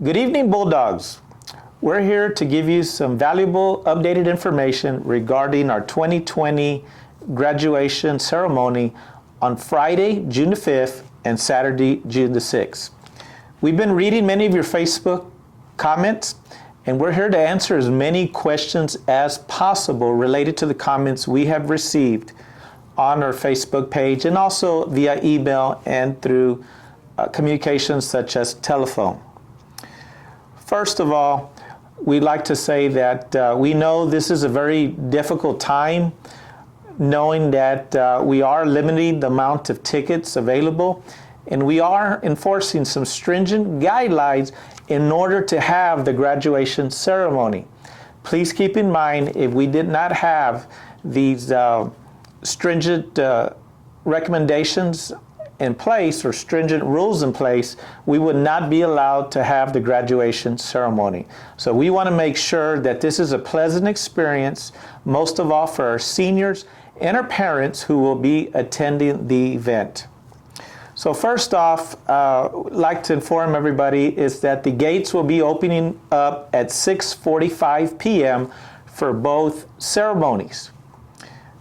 Good evening, Bulldogs. We're here to give you some valuable updated information regarding our 2020 graduation ceremony on Friday, June the 5th and Saturday, June the 6th. We've been reading many of your Facebook comments, and we're here to answer as many questions as possible related to the comments we have received on our Facebook page and also via email and through communications such as telephone. First of all, we'd like to say that we know this is a very difficult time, knowing that we are limiting the amount of tickets available, and we are enforcing some stringent guidelines in order to have the graduation ceremony. Please keep in mind, if we did not have these stringent recommendations in place or stringent rules in place, we would not be allowed to have the graduation ceremony. So we want to make sure that this is a pleasant experience, most of all for our seniors and our parents who will be attending the event. So first off, I'd like to inform everybody is that the gates will be opening up at 6:45 p.m. for both ceremonies.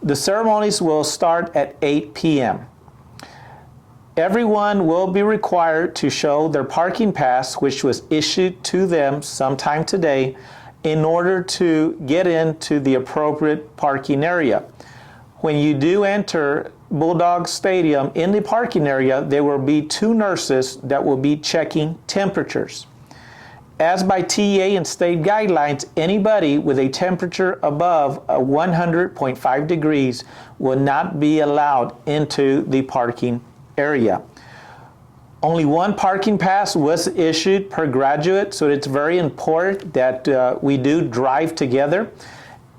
The ceremonies will start at 8 p.m. Everyone will be required to show their parking pass, which was issued to them sometime today, in order to get into the appropriate parking area. When you do enter Bulldog Stadium in the parking area, there will be 2 nurses that will be checking temperatures. As by TEA and state guidelines, anybody with a temperature above 100.5 degrees will not be allowed into the parking area. Only 1 parking pass was issued per graduate, so it's very important that we do drive together.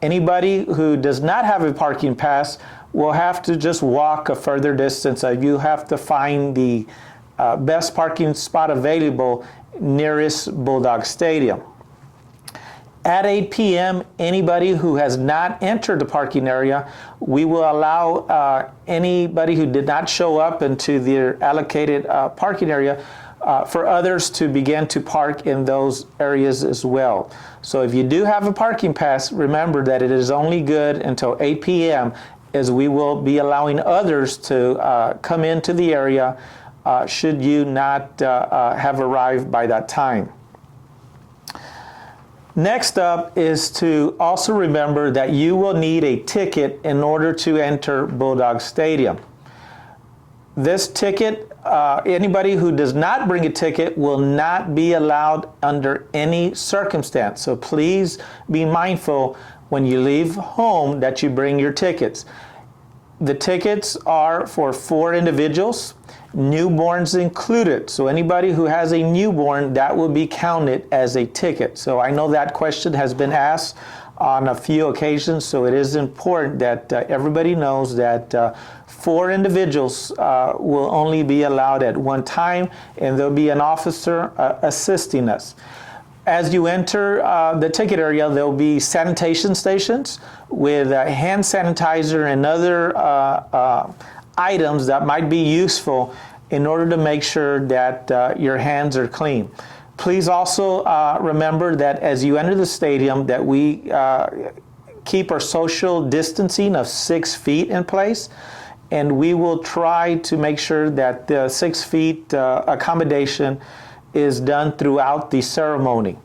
Anybody who does not have a parking pass will have to just walk a further distance. You have to find the best parking spot available nearest Bulldog Stadium. At 8 p.m., anybody who has not entered the parking area, we will allow anybody who did not show up into their allocated parking area for others to begin to park in those areas as well. So if you do have a parking pass, remember that it is only good until 8 p.m. as we will be allowing others to come into the area should you not have arrived by that time. Next up is to also remember that you will need a ticket in order to enter Bulldog Stadium. This ticket, anybody who does not bring a ticket will not be allowed under any circumstance. So please be mindful when you leave home that you bring your tickets. The tickets are for 4 individuals, newborns included. So anybody who has a newborn, that will be counted as a ticket. So I know that question has been asked on a few occasions, so it is important that everybody knows that 4 individuals will only be allowed at one time, and there'll be an officer assisting us. As you enter the ticket area, there will be sanitation stations with hand sanitizer and other items that might be useful in order to make sure that your hands are clean. Please also remember that as you enter the stadium that we keep our social distancing of 6 feet in place, and we will try to make sure that the 6 feet accommodation is done throughout the ceremony.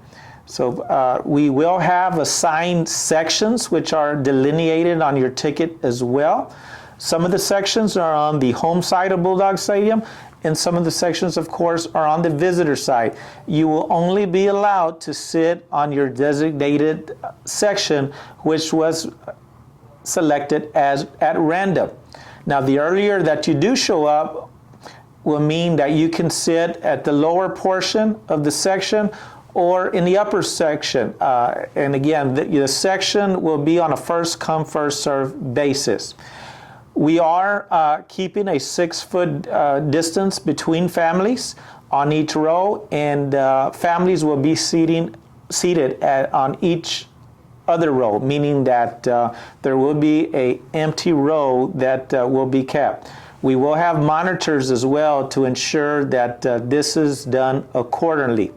So we will have assigned sections which are delineated on your ticket as well. Some of the sections are on the home side of Bulldog Stadium, and some of the sections, of course, are on the visitor side. You will only be allowed to sit on your designated section, which was selected as at random. Now, the earlier that you do show up will mean that you can sit at the lower portion of the section or in the upper section. And again, the section will be on a first come, first served basis. We are keeping a 6-foot distance between families on each row, and families will be seated on each other row, meaning that there will be an empty row that will be kept. We will have monitors as well to ensure that this is done accordingly.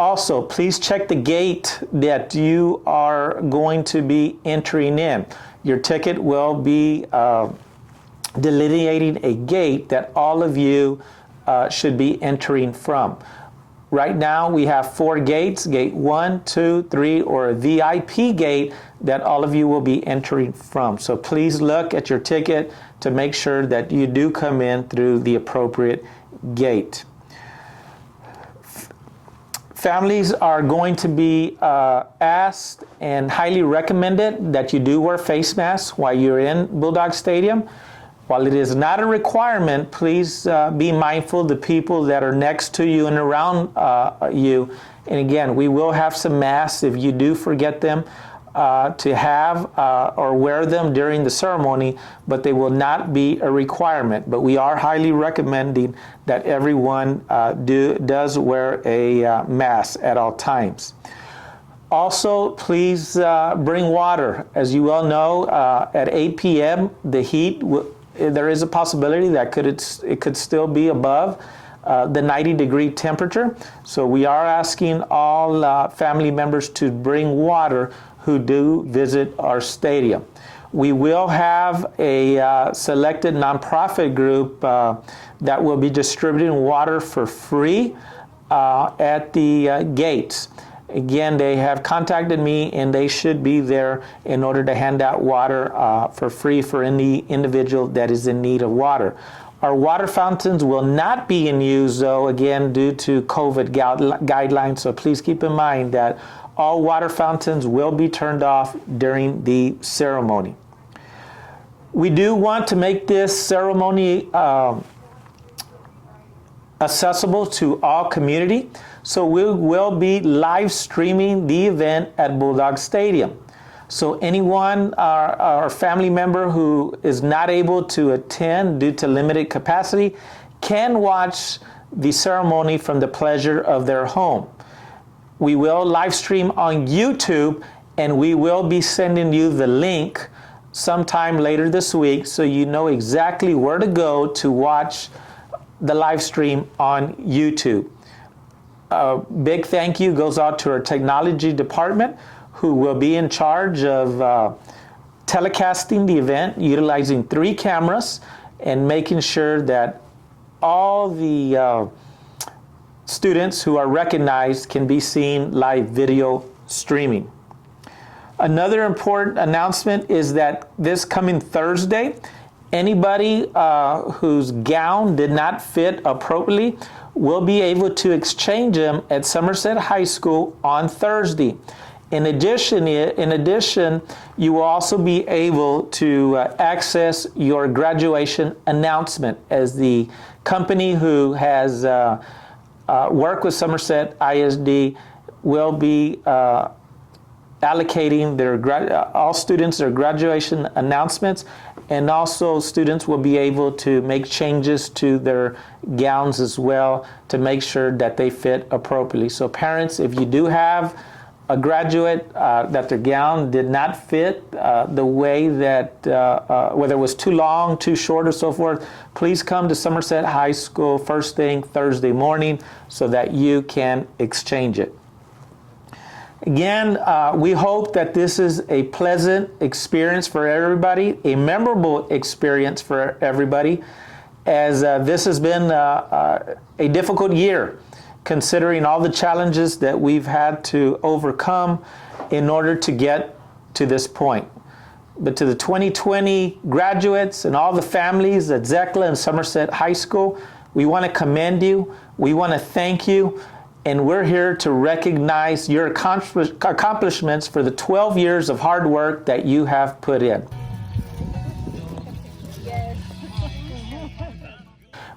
Also, please check the gate that you are going to be entering in. Your ticket will be delineating a gate that all of you should be entering from. Right now we have 4 gates, gate 1, 2, 3, or a VIP gate that all of you will be entering from. So please look at your ticket to make sure that you do come in through the appropriate gate. Families are going to be asked and highly recommended that you do wear face masks while you're in Bulldog Stadium. While it is not a requirement, please be mindful of the people that are next to you and around you. And again, we will have some masks if you do forget them to have or wear them during the ceremony, but they will not be a requirement. But we are highly recommending that everyone does wear a mask at all times. Also, please bring water. As you well know, at 8 p.m., the heat there is a possibility that it could still be above the 90-degree temperature. So we are asking all family members to bring water who do visit our stadium. We will have a selected nonprofit group that will be distributing water for free at the gates. Again, they have contacted me and they should be there in order to hand out water for free for any individual that is in need of water. Our water fountains will not be in use, though, again, due to COVID guidelines, so please keep in mind that all water fountains will be turned off during the ceremony. We do want to make this ceremony accessible to all community. So we will be live streaming the event at Bulldog Stadium. So anyone or family member who is not able to attend due to limited capacity can watch the ceremony from the pleasure of their home. We will live stream on YouTube, and we will be sending you the link sometime later this week so you know exactly where to go to watch the live stream on YouTube. A big thank you goes out to our technology department, who will be in charge of telecasting the event, utilizing 3 cameras and making sure that all the students who are recognized can be seen live video streaming. Another important announcement is that this coming Thursday, anybody whose gown did not fit appropriately will be able to exchange them at Somerset High School on Thursday. In addition, you will also be able to access your graduation announcement, as the company who has worked with Somerset ISD will be allocating all students their graduation announcements, and also students will be able to make changes to their gowns as well to make sure that they fit appropriately. So parents, if you do have a graduate that their gown did not fit the way that, whether it was too long, too short, or so forth, please come to Somerset High School first thing Thursday morning so that you can exchange it. Again, we hope that this is a pleasant experience for everybody, a memorable experience for everybody, as this has been a difficult year, considering all the challenges that we've had to overcome in order to get to this point. But to the 2020 graduates and all the families at ZECLA and Somerset High School, we want to commend you, we want to thank you, and we're here to recognize your accomplishments for the 12 years of hard work that you have put in.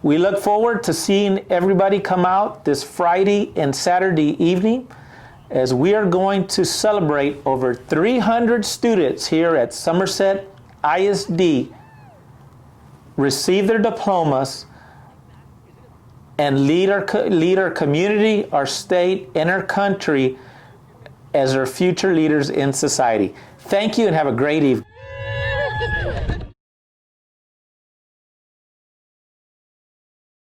We look forward to seeing everybody come out this Friday and Saturday evening, as we are going to celebrate over 300 students here at Somerset ISD receive their diplomas and lead our community, our state, and our country as our future leaders in society. Thank you and have a great evening.